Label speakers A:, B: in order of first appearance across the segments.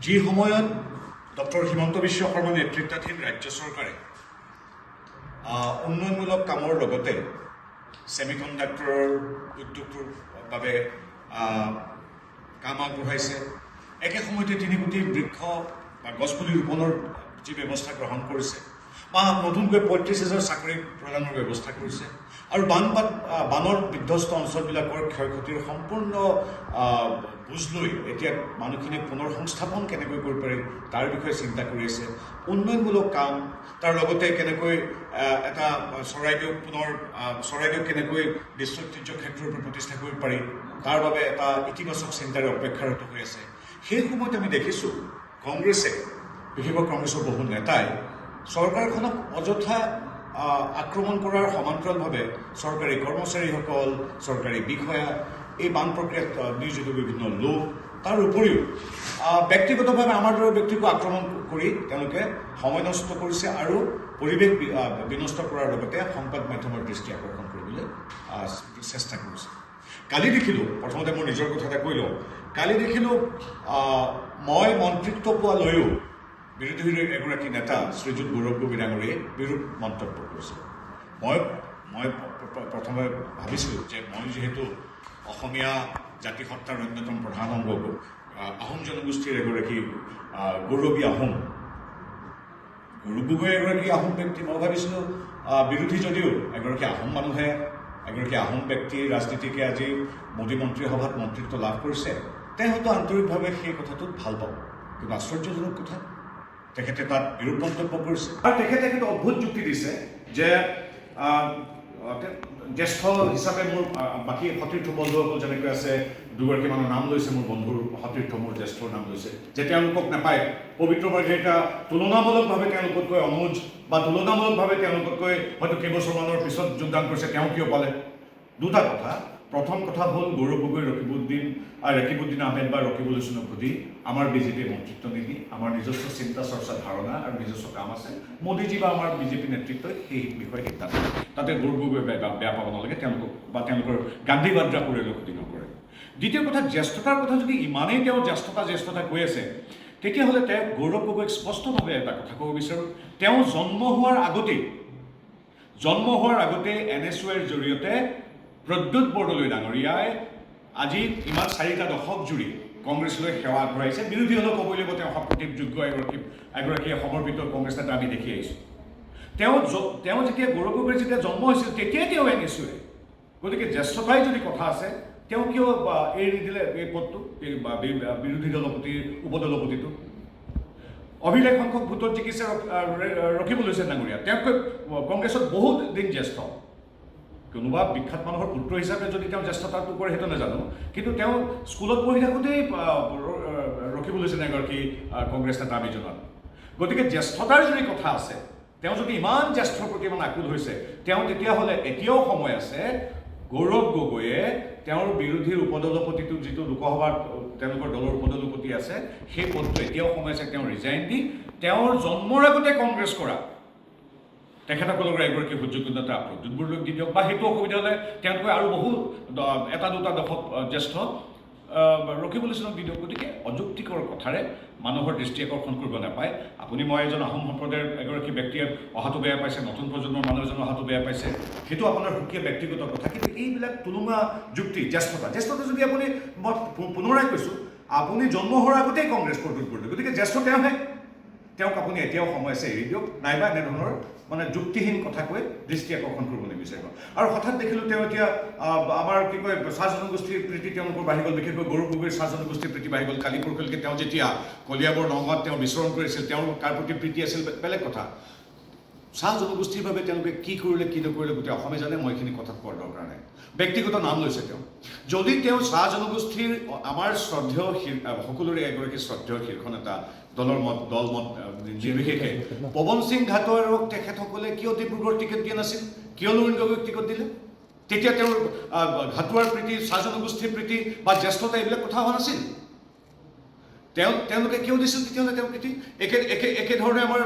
A: যি সময়ত ডক্টৰ হিমন্ত বিশ্ব শৰ্মা নেতৃত্বাধীন ৰাজ্য চৰকাৰে উন্নয়নমূলক কামৰ লগতে ছেমিকণ্ডাক্টৰৰ উদ্যোগটোৰ বাবে কাম আগবঢ়াইছে, একে সময়তে ৩ কোটি বৃক্ষ বা গছপুলি ৰোপণৰ যি ব্যৱস্থা গ্ৰহণ কৰিছে বা নতুনকৈ ৩৫,০০০ চাকৰি প্ৰদানৰ ব্যৱস্থা কৰিছে আৰু বানৰ বিধ্বস্ত অঞ্চলবিলাকৰ ক্ষয়ক্ষতিৰ সম্পূৰ্ণ বুজ লৈ এতিয়া মানুহখিনিক পুনৰ সংস্থাপন কেনেকৈ কৰিব পাৰি তাৰ বিষয়ে চিন্তা কৰি আছে। উন্নয়নমূলক কাম, তাৰ লগতে কেনেকৈ এটা চৰাইদেউক কেনেকৈ বিশ্ব ঐতিহ্য ক্ষেত্ৰৰূপে প্ৰতিষ্ঠা কৰিব পাৰি তাৰ বাবে এটা ইতিবাচক চিন্তাৰে অপেক্ষাৰত হৈ আছে। সেই সময়ত আমি দেখিছোঁ কংগ্ৰেছে, বিশেষকৈ কংগ্ৰেছৰ বহু নেতাই চৰকাৰখনক অযথা আক্ৰমণ কৰাৰ সমান্তৰালভাৱে চৰকাৰী কৰ্মচাৰীসকল, চৰকাৰী বিষয়া, এই বান প্ৰক্ৰিয়াত নিয়োজিত বিভিন্ন লোক, তাৰ উপৰিও ব্যক্তিগতভাৱে আমাৰ দৰে ব্যক্তিকো আক্ৰমণ কৰি তেওঁলোকে সময় নষ্ট কৰিছে আৰু পৰিৱেশ বিনষ্ট কৰাৰ লগতে সংবাদ মাধ্যমৰ দৃষ্টি আকৰ্ষণ কৰিবলৈ চেষ্টা কৰিছে। কালি দেখিলোঁ, প্ৰথমতে মোৰ নিজৰ কথা এটা কৈ লওঁ, কালি দেখিলোঁ মই মন্ত্ৰিত্ব পোৱা লৈও বিৰোধীৰ এগৰাকী নেতা শ্ৰীযুত গৌৰৱ গগৈ ডাঙৰীয়ে বিৰূপ মন্তব্য কৰিছিল। মই প্ৰথমে ভাবিছিলোঁ যে মই যিহেতু অসমীয়া জাতিসত্তাৰ অন্যতম প্ৰধান অংগ আহোম জনগোষ্ঠীৰ এগৰাকী গৌৰৱী আহোম, গৌৰৱ গগৈ এগৰাকী আহোম ব্যক্তি, মই ভাবিছিলোঁ বিৰোধী যদিও এগৰাকী আহোম মানুহে, এগৰাকী আহোম ব্যক্তি ৰাজনীতিকে আজি মোদী মন্ত্ৰীসভাত মন্ত্ৰিত্ব লাভ কৰিছে, তেওঁ হয়তো আন্তৰিকভাৱে সেই কথাটোত ভাল পাব। কিন্তু আশ্চৰ্যজনক কথা, তেখেতে তাত বিৰূপ মন্তব্য কৰিছে আৰু তেখেতে কিন্তু অদ্ভুত যুক্তি দিছে যে জ্যেষ্ঠ হিচাপে মোৰ বাকী সতীৰ্থ বন্ধুসকল যেনেকৈ আছে, দুগৰাকী মানুহৰ নাম লৈছে, মোৰ বন্ধুৰ সতীৰ্থ, মোৰ জ্যেষ্ঠৰ নাম লৈছে, যে তেওঁলোকক নাপায়। পবিত্ৰ মাৰ্ঘেৰিটা তুলনামূলকভাৱে তেওঁলোকতকৈ অনুজ বা তুলনামূলকভাৱে তেওঁলোকতকৈ হয়তো কেইবছৰমানৰ পিছত যোগদান কৰিছে, তেওঁ কিয় পালে? দুটা কথা। প্ৰথম কথা হ'ল গৌৰৱ গগৈ ৰকিবুদ্দিন আহমেদ বা ৰকিবুল হুছেইনক সুধি আমাৰ বিজেপিয়ে মন্ত্ৰিত্ব নিদি, আমাৰ নিজস্ব চিন্তা চৰ্চা ধাৰণা আৰু নিজস্ব কাম আছে, মোদীজী বা আমাৰ বিজেপি নেতৃত্বই সেই বিষয়ে সিদ্ধান্ত লয়। তাতে গৌৰৱ গগৈ বেয়া পাব নালাগে, তেওঁলোকক বা তেওঁলোকৰ গান্ধী বাদ্ৰা পৰিয়ালক সুধি নকৰে। দ্বিতীয় কথা, জ্যেষ্ঠতাৰ কথা যদি ইমানেই তেওঁ জ্যেষ্ঠতা কৈ আছে, তেতিয়াহ'লে তেওঁ গৌৰৱ গগৈক স্পষ্টভাৱে এটা কথা ক'ব বিচাৰোঁ, তেওঁ জন্ম হোৱাৰ আগতে NSUৰ জৰিয়তে প্ৰদ্যুৎ বৰদলৈ ডাঙৰীয়াই আজি ইমান 4টা দশক জুৰি কংগ্ৰেছলৈ সেৱা আগবঢ়াইছে। বিৰোধী হ'লেও ক'বই লাগিব তেওঁ সপ্ৰতিভ যোগ্য এগৰাকী সমৰ্পিত কংগ্ৰেছ নেতা আমি দেখি আহিছোঁ। তেওঁ যেতিয়া গৌৰৱ গগৈৰ যেতিয়া জন্ম হৈছিল তেতিয়াই তেওঁ NSUৰ। গতিকে জ্যেষ্ঠতাই যদি কথা আছে, তেওঁ কিয় এৰি নিদিলে এই পদটো, বিৰোধী দলপতিৰ উপদলপতিটো? অভিলেখ সংখ্যক ভোটত জিকিছে ৰকিবুল হুছেইন ডাঙৰীয়া, তেওঁতকৈ কংগ্ৰেছত বহুত দিন জ্যেষ্ঠ। কোনোবা বিখ্যাত মানুহৰ পুত্ৰ হিচাপে যদি তেওঁ জ্যেষ্ঠতাটো কৰে সেইটো নাজানো, কিন্তু তেওঁ স্কুলত পঢ়ি থাকোঁতেই ৰকিবুল হুছেইন এগৰাকী কংগ্ৰেছ নেতা আমি জনাত। গতিকে জ্যেষ্ঠতাৰ যদি কথা আছে, তেওঁ যদি ইমান জ্যেষ্ঠৰ প্ৰতি ইমান আকুল হৈছে, তেতিয়াহ'লে এতিয়াও সময় আছে গৌৰৱ গগৈয়ে তেওঁৰ বিৰোধীৰ উপদলপতিটো, যিটো লোকসভাত তেওঁলোকৰ দলৰ উপদলপতি আছে, সেই পদটো এতিয়াও সময় আছে তেওঁ ৰিজাইন দি তেওঁৰ জন্মৰ আগতে কংগ্ৰেছ কৰা তেখেতসকলৰ এগৰাকী সুযোগ্য নেতা প্ৰদ্যুৎ বৰদলৈক দি দিয়ক, বা সেইটো অসুবিধা হ'লে তেওঁলোকে আৰু বহু 1-2টা দশক জ্যেষ্ঠ ৰকিবুল হুছেইনক দি দিয়ক। গতিকে অযুক্তিকৰ কথাৰে মানুহৰ দৃষ্টি আকৰ্ষণ কৰিব নাপায়। মই এজন আহোম সম্প্ৰদায়ৰ এগৰাকী ব্যক্তিয়ে অহাটো বেয়া পাইছে, নতুন প্ৰজন্মৰ মানুহ এজন অহাটো বেয়া পাইছে, সেইটো আপোনাৰ সুকীয়া ব্যক্তিগত কথা। কিন্তু এইবিলাক তুলনা যুক্তি, জ্যেষ্ঠতা যদি মই পুনৰাই কৈছোঁ, আপুনি জন্ম হোৱাৰ আগতেই কংগ্ৰেছ প্ৰদ্যুৎ বৰদলৈ, গতিকে জ্যেষ্ঠ তেওঁহে। তেওঁক আপুনি এতিয়াও সময় আছে এৰি দিয়ক, নাইবা এনেধৰণৰ যুক্তিহীন কথা কৈ দৃষ্টি আকৰ্ষণ কৰিব নিবিচাৰিব। আৰু হঠাৎ দেখিলোঁ তেওঁ এতিয়া আমাৰ চাহ জনগোষ্ঠীৰ প্ৰীতি তেওঁলোকৰ বাঢ়ি গ'ল, বিশেষকৈ গৌৰৱ গগৈৰ চাহ জনগোষ্ঠীৰ প্ৰীতি বাঢ়ি গ'ল। কালি পৰহিলৈকে তেওঁ যেতিয়া কলিয়াবৰ নগাঁৱত তেওঁ বিচৰণ কৰিছিল, তেওঁৰ কাৰ প্ৰতি প্ৰীতি আছিল বেলেগ কথা। চাহ জনগোষ্ঠীৰ বাবে তেওঁলোকে কি কৰিলে কি নকৰিলে গোটেই অসমে জানে, মই এইখিনি কথাত কোৱাৰ দৰকাৰ নাই। ব্যক্তিগত নাম লৈছে তেওঁ। যদি তেওঁ চাহ জনগোষ্ঠীৰ আমাৰ শ্ৰদ্ধেয় সকলোৰে এগৰাকী শ্ৰদ্ধেয় শীৰ্ষ নেতা, দলমত নিৰ্বিশেষে পৱন সিং ঘাটৰক তেখেতসকলে কিয় ডিব্ৰুগড় টিকেট দিয়া নাছিল, কিয় লুৰিণ গগৈক টিকট দিলে? তেতিয়া তেওঁৰ ঘাটুৱাৰ প্ৰীতি, চাহ জনগোষ্ঠীৰ প্ৰীতি বা জ্যেষ্ঠতা এইবিলাক কথা হোৱা নাছিল। তেওঁলোকে কিয় দিছিল তেতিয়াহ'লে তেওঁ প্ৰীতি? একেধৰণে আমাৰ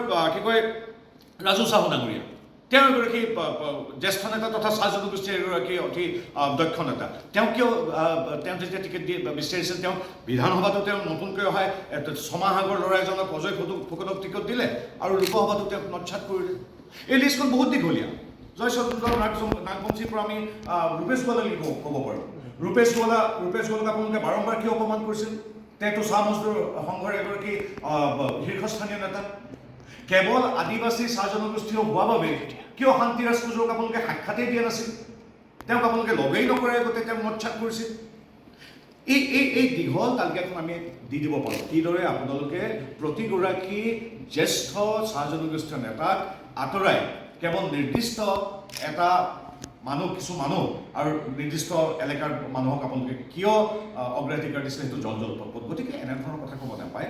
A: ৰাজু চাহু ডাঙৰীয়া, তেওঁ এগৰাকী জ্যেষ্ঠ নেতা তথা চাহ জনগোষ্ঠীৰ এগৰাকী অতি দক্ষ নেতা। তেওঁ কিয় তেওঁ যেতিয়া টিকেট দি বিচাৰিছিল, তেওঁ বিধানসভাতো তেওঁ নতুনকৈ অহা ছমাহ আগৰ ল'ৰা এজনক অজয় ফুকনক টিকট দিলে আৰু লোকসভাতো তেওঁক নৎসাত কৰিলে। এই লিষ্টখন বহুত দীঘলীয়া। জয় চন্দ্ৰ নাগবংশীৰ পৰা আমি ৰূপেশ গোৱালালৈ ক'ব পাৰোঁ। ৰূপেশ গোৱালাক আপোনালোকে বাৰম্বাৰ কিয় অপমান কৰিছিল? তেওঁতো চাহ মজদুৰ সংঘৰ এগৰাকী শীৰ্ষস্থানীয় নেতা। কেৱল আদিবাসী চাহ জনগোষ্ঠীয় হোৱা বাবে কিয় শান্তিৰাজ কোঁৱৰক আপোনালোকে সাক্ষাতেই দিয়া নাছিল? তেওঁক আপোনালোকে লগেই নকৰে, আগতে তেওঁক নৎসাত কৰিছিল। এই দীঘল তালিকাখন আমি দি দিব পাৰোঁ, কিদৰে আপোনালোকে প্ৰতিগৰাকী জ্যেষ্ঠ চাহ জনগোষ্ঠীয় নেতাক আঁতৰাই কেৱল নিৰ্দিষ্ট এটা কিছু মানুহ আৰু নিৰ্দিষ্ট এলেকাৰ মানুহক আপোনালোকে কিয় অগ্ৰাধিকাৰ দিছিলে, সেইটো জল জল। গতিকে এনেধৰণৰ কথা ক'ব নাপায়।